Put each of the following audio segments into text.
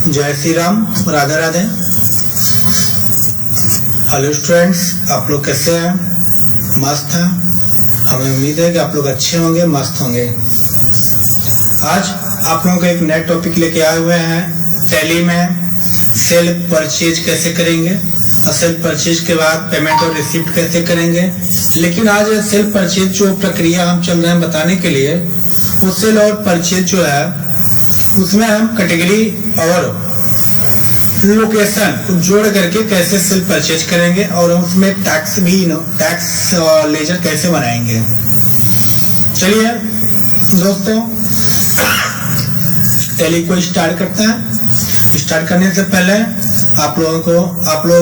जय Shri Ram, Radhe Radhe. Hello students, आप लोग कैसे हैं? मस्त हैं? हमें उम्मीद है कि आप लोग अच्छे होंगे, मस्त होंगे। आज आप लोगों को एक नया टॉपिक लेके आए हुए हैं। टैली में सेल्फ परचेज कैसे करेंगे और सेल्फ परचेज के बाद पेमेंट और रिसिप्ट कैसे करेंगे। लेकिन आज सेल्फ परचेज जो प्रक्रिया हम चल रहे हैं बताने के लिए, वो सेल और परचेज जो है उसमें हम कैटेगरी और लोकेशन को जोड़ करके कैसे सेल्फ परचेज करेंगे और उसमें टैक्स लेजर कैसे बनाएंगे। चलिए दोस्तों, टैली को स्टार्ट करते हैं। स्टार्ट करने से पहले आप लोग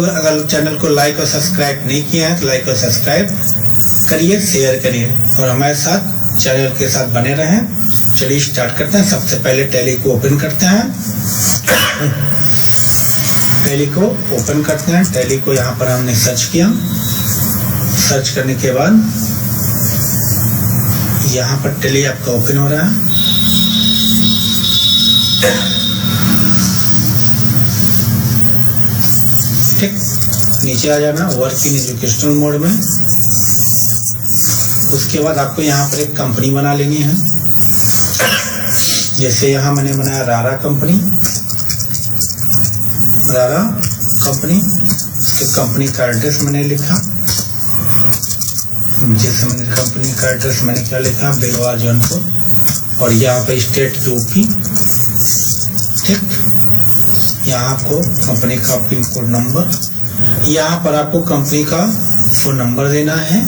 अगर चैनल को लाइक और सब्सक्राइब नहीं किए हैं तो लाइक और सब्सक्राइब करिए, शेयर करिए और हमारे साथ चैनल के साथ बने रहें। चलिए स्टार्ट करते हैं। सबसे पहले टैली को ओपन करते हैं। टैली को ओपन करते हैं। टैली को यहाँ पर हमने सर्च किया। सर्च करने के बाद यहाँ पर टैली आपका ओपन हो रहा है। ठीक, नीचे आ जाना वर्क इन एजुकेशनल मोड में। उसके बाद आपको यहाँ पर एक कंपनी बना लेनी है। जैसे यहाँ मैंने बनाया रारा कंपनी। कंपनी का एड्रेस मैंने लिखा। जैसे मैंने कंपनी का एड्रेस मैंने क्या लिखा, बेलवा जौनपुर, और यहाँ पे स्टेट यूपी। ठीक, यहाँ आपको कंपनी का पिन कोड नंबर, यहाँ पर आपको कंपनी का फोन नंबर देना है।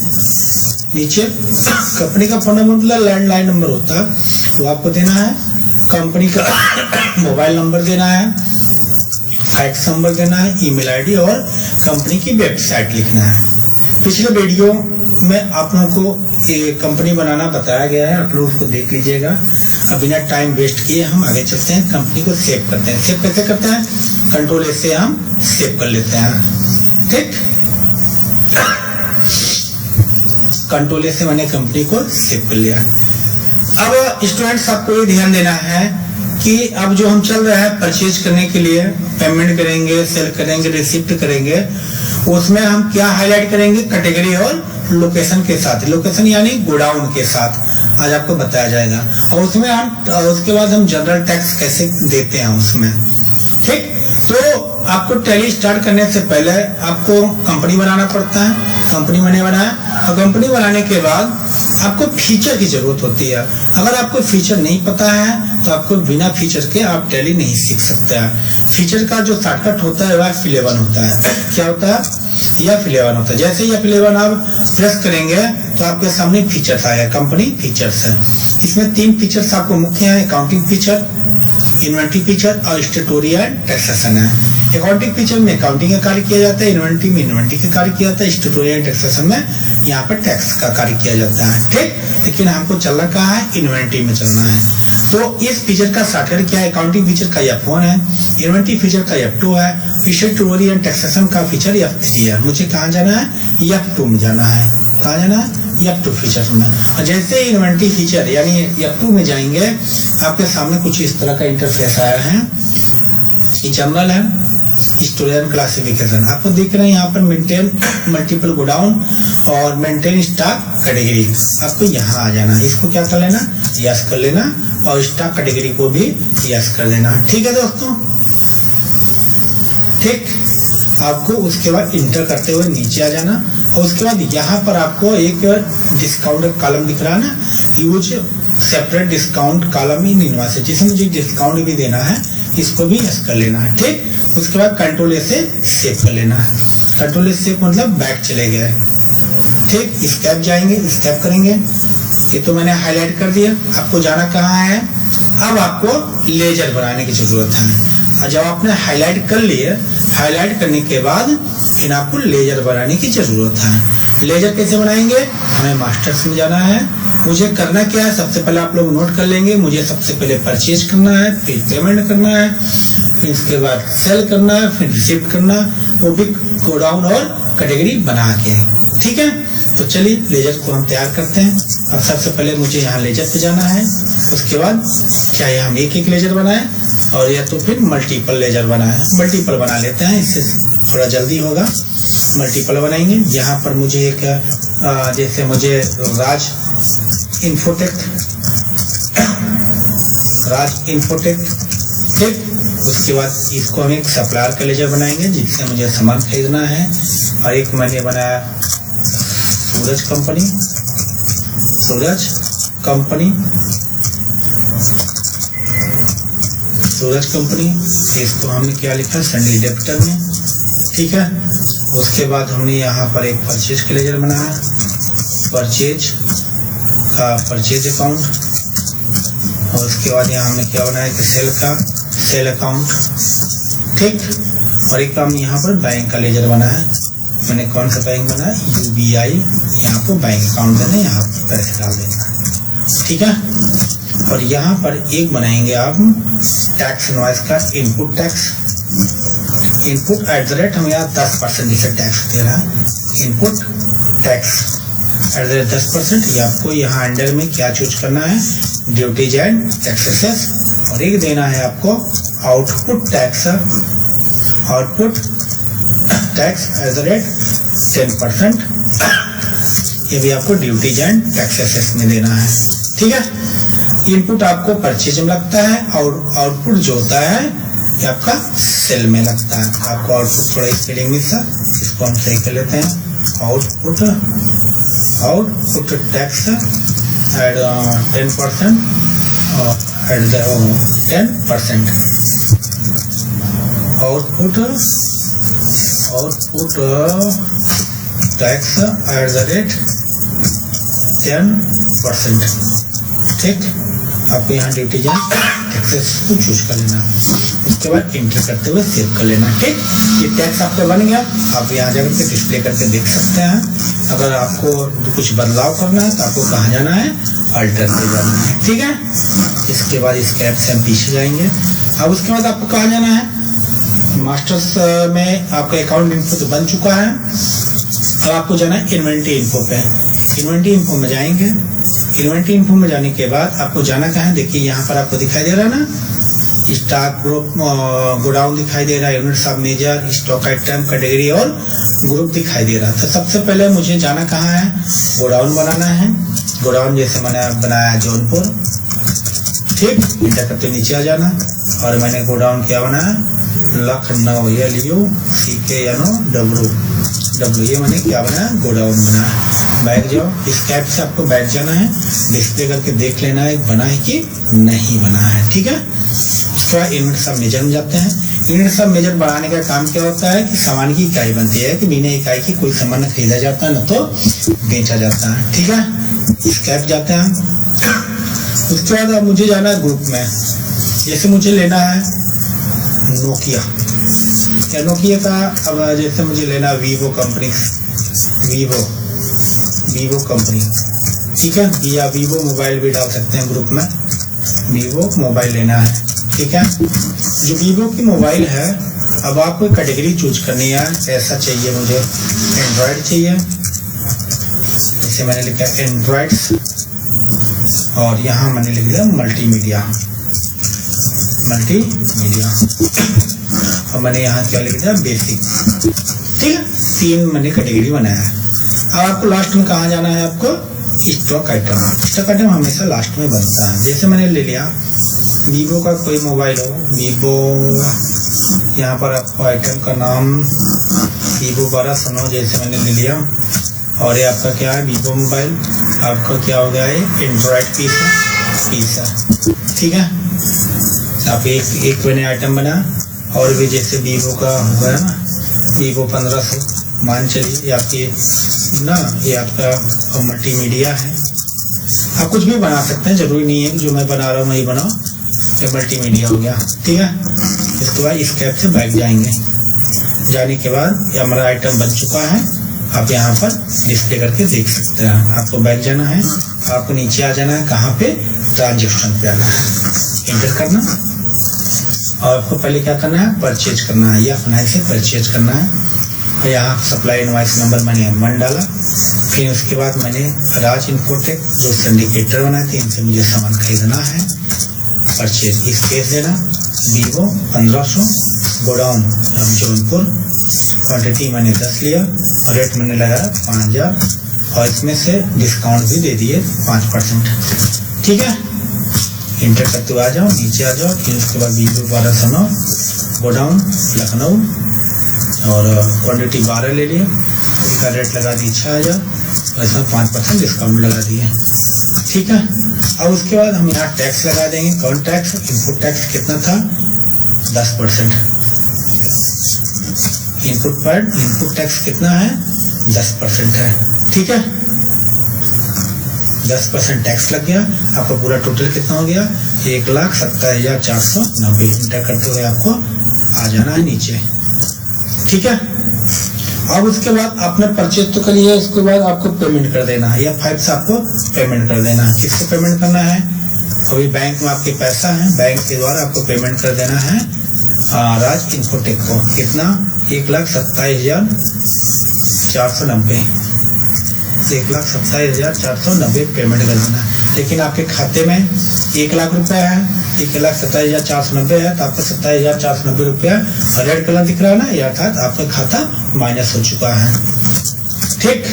नीचे कंपनी का फोन नंबर मतलब लैंडलाइन नंबर होता है, वो आपको देना है। कंपनी का मोबाइल नंबर देना है, फैक्स नंबर देना है, ईमेल आईडी और कंपनी की वेबसाइट लिखना है। पिछले वीडियो में आप लोगों को ये कंपनी बनाना बताया गया है, आप लोग उसको देख लीजिएगा। अब बिना टाइम वेस्ट किए हम आगे चलते हैं। कंपनी को सेव करते हैं। सेव कैसे करते हैं? कंट्रोल ए से हम सेव कर लेते हैं। ठीक, कंट्रोल ए से मैंने कंपनी को सेव कर लिया। अब स्टूडेंट्स आपको ये ध्यान देना है कि अब जो हम चल रहे हैं परचेज करने के लिए, पेमेंट करेंगे, सेल करेंगे, रिसिप्ट करेंगे, उसमें हम क्या हाईलाइट करेंगे? कैटेगरी और लोकेशन के साथ। लोकेशन यानी गोडाउन के साथ आज आपको बताया जाएगा। और उसमें हम उसके बाद हम जनरल टैक्स कैसे देते हैं उसमें। ठीक, तो आपको टैली स्टार्ट करने से पहले आपको कंपनी बनाना पड़ता है। कंपनी मैंने बनाया और कंपनी बनाने के बाद आपको फीचर की जरूरत होती है। अगर आपको फीचर नहीं पता है तो आपको बिना फीचर के आप टैली नहीं सीख सकते हैं। फीचर का जो शॉर्टकट होता है वह F11 होता है। क्या होता है? F11 होता है। जैसे ही F11 आप प्रेस करेंगे तो आपके सामने फीचर्स आएगा। कंपनी फीचर्स है। इसमें 3 फीचर्स आपको मुख्य है। अकाउंटिंग फीचर, इन्वेंटरी फीचर और स्टेटोरी एंड टैक्सेशन है। अकाउंटिंग फीचर में अकाउंटिंग का कार्य किया जाता है, इन्वेंटरी में इन्वेंटरी का कार्य किया जाता है, स्टेटोरी एंड टैक्सेशन में यहाँ पर टैक्स का कार्य किया जाता है। ठीक, लेकिन हमको चलना कहाँ है? इन्वेंटरी में चलना है। तो इस फीचर का शॉर्टकट क्या है? अकाउंटिंग फीचर का F1 है, इन्वेंटरी फीचर का F2 है, स्टेटोरी एंड टैक्सेशन का फीचर F3 है। मुझे कहाँ जाना है? F2 में जाना है। कहाँ जाना है? F2 फीचर में। और जैसे इन्वेंटरी फीचर यानी F2 में जाएंगे, आपके सामने कुछ इस तरह का इंटरफेस आया है। ये जनरल है, स्टोरेज क्लासिफिकेशन आपको दिख रहे हैं। यहाँ पर मेंटेन मल्टीपल गोडाउन और मेंटेन स्टॉक कैटेगरी, आपको यहाँ आ जाना। इसको क्या कर लेना? यस कर लेना और स्टॉक कैटेगरी को भी यस कर देना। ठीक है दोस्तों। ठीक, आपको उसके बाद इंटर करते हुए नीचे आ जाना और उसके बाद यहाँ पर आपको एक डिस्काउंट कॉलम दिख रहा है ना, use separate discount column in invoice, जिसमें मुझे डिस्काउंट भी देना है, इसको भी यस कर लेना है। ठीक, उसके बाद कंट्रोल ए से सेव कर लेना है। कंट्रोल ए सेव मतलब बैक चले गए। ठीक, स्केप जाएंगे, स्केप करेंगे। ये तो मैंने हाईलाइट कर दिया। आपको जाना कहाँ है? अब आपको लेजर बनाने की जरूरत है। और जब आपने हाईलाइट कर लिए, हाईलाइट करने के बाद फिर आपको लेजर बनाने की जरूरत है। लेजर कैसे बनाएंगे? हमें मास्टर्स में जाना है। मुझे करना क्या है? सबसे पहले आप लोग नोट कर लेंगे। मुझे सबसे पहले परचेज करना है, फिर पेमेंट करना है, फिर उसके बाद सेल करना है, फिर रिसिप्ट करना, वो भी गोडाउन और कैटेगरी बना के। ठीक है, तो चलिए लेजर को हम तैयार करते हैं। अब सबसे पहले मुझे यहाँ लेजर पे जाना है। उसके बाद क्या हम एक एक लेजर बनाए? और या तो फिर मल्टीपल लेजर बनाए, मल्टीपल बना लेते हैं, इससे थोड़ा जल्दी होगा। मल्टीपल बनाएंगे। यहाँ पर मुझे एक जैसे मुझे राज इन्फोटेक ठीक, उसके बाद इसको हम एक सप्लायर का लेजर बनाएंगे जिससे मुझे सामान खरीदना है। और एक मैंने बनाया सूरज कंपनी, इसको हमने क्या लिखा संडे डेप्टर में, ठीक है। उसके बाद हमने यहाँ पर एक परचेज का लेजर बनाया, परचेज अकाउंट। और उसके बाद यहाँ हमने क्या बनाया कि सेल अकाउंट, ठीक। और एक काम यहाँ पर बैंक का लेजर बनाया, मैंने कौन सा बैंक बनाया, UBI। यहाँ पर बैंक अकाउंट देना, यहाँ पर पैसे डाल देना, ठीक है। और यहाँ पर एक बनाएंगे आप टैक्स इनवॉइस का इनपुट @ हम यहाँ 10% जैसे टैक्स दे रहा है, इनपुट टैक्स @ 10%। ये आपको यहाँ अंडर में क्या चूज करना है, ड्यूटीज एंड टैक्सेस। और एक देना है आपको आउटपुट टैक्स @ 10%। ये भी आपको ड्यूटीज एंड टैक्सेस में देना है, ठीक है। इनपुट आपको परचेज में लगता है और आउटपुट जो होता है ये आपका सेल में लगता है। आपको आउटपुट थोड़ा स्पेलिंग मिस है, इसको हम सही कर लेते हैं। आउटपुट टैक्स @ 10% और @10%। आउटपुट टैक्स @ 10%, ठीक। आपको यहाँ ड्यूटीज एंड टैक्सेस को चूज कर लेना, उसके बाद एंटर करते हुए सेव कर लेना, ठीक। ये टैक्स आपका बन गया। आप यहाँ जाकर के डिस्प्ले करके देख सकते हैं। अगर आपको कुछ बदलाव करना है तो आपको कहाँ जाना है, अल्टर पे जाना है, ठीक है। इसके बाद इस ऐप से हम पीछे जाएंगे। अब उसके बाद आपको कहाँ जाना है, मास्टर्स में आपका अकाउंट इन्फो तो बन चुका है। अब आपको जाना है इन्वेंटरी इन्फो पे। इन्वेंटरी इन्फो में जाएंगे। इन्वेंटरी इन्फो में जाने के बाद आपको जाना कहाँ है, देखिए यहाँ पर आपको दिखाई दे रहा है ना, स्टॉक ग्रुप गोडाउन दिखाई दे रहा है, units of measure, stock item, category और ग्रुप दिखाई दे रहा था। सबसे पहले मुझे जाना कहाँ है, गोडाउन बनाना है। गोडाउन जैसे मैंने बनाया जौनपुर, ठीक। इंटर करते नीचे आ जाना। और मैंने गोडाउन क्या बनाया, लखनऊ, LUCKNOW, ये मैंने क्या बनाया, गोडाउन बनाया। बैठ जाओ, इस कैप से आपको बैठ जाना है, डिस्प्ले करके देख लेना है बना है कि नहीं बना है, ठीक है। उसके बाद यूनिट्स ऑफ मेजर में जाते हैं। यूनिट्स ऑफ मेजर बढ़ाने का काम क्या होता है कि सामान की इकाई बनती है, कि बिना इकाई की कोई सामान न खरीदा जाता है न तो बेचा जाता है, ठीक है। इस कैप जाते हैं। उसके बाद अब मुझे जाना है ग्रुप में। जैसे मुझे लेना है नोकिया का, अब जैसे मुझे लेना वीवो कंपनी, ठीक है। या वीवो मोबाइल भी डाल सकते हैं ग्रुप में, वीवो मोबाइल लेना है, ठीक है। जो वीवो की मोबाइल है, अब आपको कैटेगरी चूज करनी है, कैसा चाहिए मुझे, एंड्रॉयड चाहिए, जैसे मैंने लिखा एंड्रॉयड। और यहाँ मैंने लिख दिया मल्टीमीडिया, और मैंने यहाँ क्या लिख दिया, बेसिक, ठीक है। 3 मैंने कैटेगरी बनाया है। अब आपको लास्ट में कहाँ जाना है, आपको स्टॉक आइटम हमेशा लास्ट में बनता है। जैसे मैंने ले लिया वीवो का कोई मोबाइल हो, वीवो, यहाँ पर आपको आइटम का नाम वीवो 1209 जैसे मैंने ले लिया। और ये आपका क्या है, वीवो मोबाइल, आपका क्या हो गया है, एंड्रॉयड पीस है, ठीक है। आप एक मैंने आइटम बना। और भी जैसे वीवो का हुआ है ना, वीवो 1500 मान चलिए, ये आपकी ना, ये आपका मल्टीमीडिया है। आप कुछ भी बना सकते हैं, जरूरी नहीं है जो मैं बना रहा हूँ वही बनाओ। ये मल्टीमीडिया हो गया, ठीक है। इसके बाद इस कैप से बैक जाएंगे। जाने के बाद ये हमारा आइटम बन चुका है, आप यहाँ पर डिस्प्ले करके देख सकते हैं। आपको बैक जाना है, आपको नीचे आ जाना है, कहाँ पे, ट्रांजेक्शन पे आना है, एंटर करना। और आपको पहले क्या करना है, परचेज करना है, या अपना से परचेज करना है। यहाँ सप्लाई इनवॉइस नंबर मैंने 1 डाला। फिर उसके बाद मैंने राज इन्फोटेक जो सिंडिकेटर बनाए थे, इनसे मुझे सामान खरीदना है, परचेज इस केस देना। वीवो 1500, गोडाउन जौनपुर, क्वांटिटी मैंने 10 लिया और रेट मैंने लगाया 5000 और इसमें से डिस्काउंट भी दे दिए 5%। ठीक है, इंटर करते हुए आ जाओ, नीचे आ जाओ। फिर उसके बाद वीवो 1209, गोडाउन लखनऊ और क्वांटिटी 12 ले लिए, इसका रेट लगा दी 6000 और इसमें 5% डिस्काउंट लगा दिए। ठीक है, अब उसके बाद हम यहाँ टैक्स लगा देंगे। कौन टैक्स? इनपुट टैक्स कितना था? 10%। इनपुट टैक्स कितना है? 10% है। ठीक है, 10% टैक्स लग गया। आपका पूरा टोटल कितना हो गया? 1,27,490। इंटर करते हुए आपको आ जाना है नीचे। ठीक है, अब उसके बाद आपने परचेज तो कर लिया, इसके बाद आपको पेमेंट कर देना है, या 5 से आपको पेमेंट कर देना है। किसको पेमेंट करना है? अभी बैंक में आपके पैसा है, बैंक के द्वारा आपको पेमेंट कर देना है राज इन्फोटेक को। कितना? 1,27,490। 1,27,490 पेमेंट कर देना है। लेकिन आपके खाते में 1 लाख रुपया है, 1,27,490 है, तो आपको 27,490 रुपया रेड कलर दिख रहा है ना, यह अर्थात आपका खाता माइनस हो चुका है। ठीक,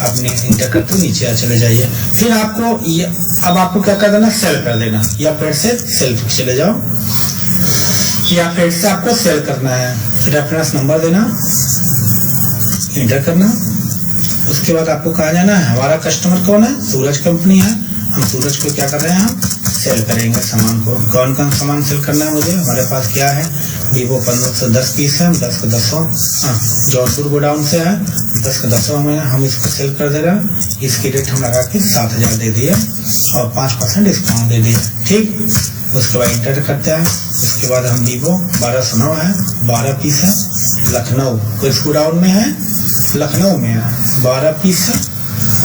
आपने इंटर करते नीचे चले जाइए। फिर आपको अब आपको क्या कर देना? सेल कर देना, या फिर से सेल चले जाओ, या फिर से आपको सेल करना है। रेफरेंस नंबर देना, इंटर करना। उसके बाद आपको कहा जाना है, हमारा कस्टमर कौन है? सूरज कंपनी है। हम सूरज को क्या कर रहे हैं? हम सेल करेंगे सामान को। कौन कौन सामान सेल करना है मुझे? हमारे पास क्या है? वीवो 1510 पीस है, 10 को 10 जौनपुर गोडाउन से है, 10 को 10 में हम इसको सेल कर दे रहे हैं। इसकी रेट हम लगा के 7000 दे दिए और 5% डिस्काउंट दे दिए। ठीक, उसके बाद इंटर करते हैं। उसके बाद हम वीवो 1209 है, 12 पीस है, लखनऊ किस गोडाउन में है? लखनऊ में है, 12 पीस है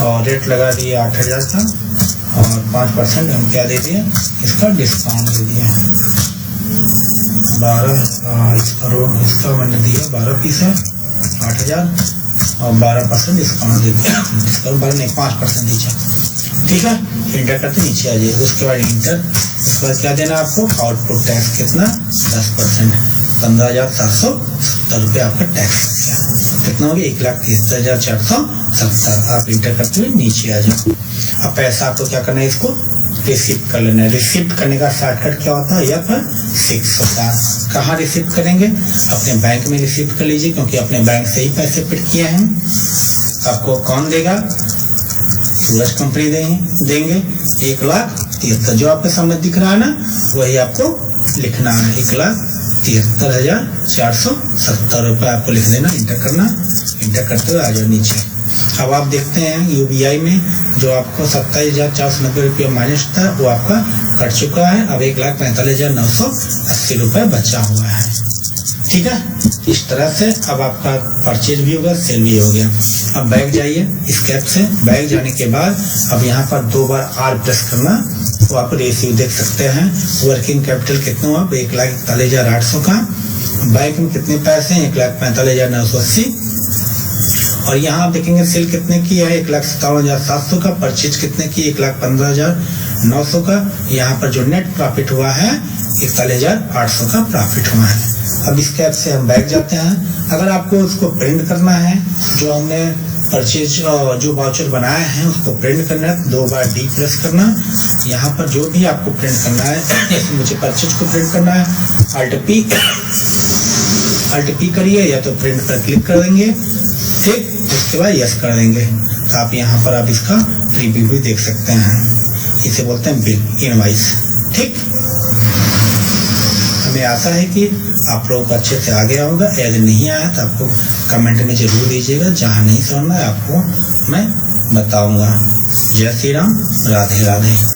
और रेट लगा दिए 8000 का और 5% हम क्या दे दिए? इसका डिस्काउंट दे दिए 12। इसका मैंने दिया 12 पीस है 8000 और 12% डिस्काउंट दे दिया। डिस्काउंट 12 नहीं 5% दीजिए। ठीक है, इंटर करते नीचे आ जाइए। उसके बाद इंटर, उसके बाद क्या देना आपको? आउटपुट टैक्स कितना? 10%, 15,770 रुपये आपका टैक्स किया। कितना हो गया? 1,73,470। आप इंटर करते हुए नीचे आ जाओ। अब पैसा आपको क्या करना है? इसको रिसिप्ट कर लेना है। रिसिप्ट करने का शॉर्टकट क्या होता है? या फिर 6 होता है। कहाँ रिसिप्ट करेंगे? अपने बैंक में रिसिप्ट कर लीजिए, क्योंकि अपने बैंक से ही पैसे पिट किए हैं। आपको कौन देगा? सूरज कंपनी देंगे 1,73,000 जो आपके सामने दिख रहा है ना, वही आपको लिखना है। 1,73,470 रुपये आपको लिख देना, इंटर करना। इंटर करते हुए आ जाओ नीचे। अब आप देखते हैं यूबीआई में जो आपको 27,490 रुपये माइनस था, वो आपका कट चुका है। अब 1,45,980 रुपये बचा हुआ है। ठीक है, इस तरह से अब आपका परचेज भी होगा, सेल भी हो गया। अब बैक जाइए स्केप से। बैक जाने के बाद अब यहाँ पर 2 बार R प्रेस करना, तो आप रेशियो देख सकते हैं। वर्किंग कैपिटल कितना हुआ? 1,41,800 का। बैंक में कितने पैसे हैं? 1,45,980। और यहाँ आप देखेंगे सेल कितने की है? 1,57,700 का। परचेज कितने की? 1,15,900 का। यहाँ पर जो नेट प्रॉफिट हुआ है 41,800 का प्रॉफिट हुआ है। अब इस कैप से हम बैक जाते हैं। अगर आपको उसको प्रिंट करना है, जो हमने परचेज जो वाउचर बनाया है उसको प्रिंट करना है, 2 बार D प्रेस करना। यहाँ पर जो भी आपको प्रिंट करना है, जैसे मुझे परचेज को प्रिंट करना है, Alt P करिए, या तो प्रिंट पर क्लिक कर देंगे। ठीक, उसके बाद यस कर देंगे, तो आप यहाँ पर आप इसका रिव्यू भी देख सकते हैं। इसे बोलते हैं बिल इनवॉइस। ठीक, हमें आशा है कि आप लोगों को अच्छे से आ गया होगा। यदि नहीं आया तो आपको कमेंट में जरूर दीजिएगा, जहाँ नहीं समझना है आपको मैं बताऊंगा। जय श्री राम, राधे राधे।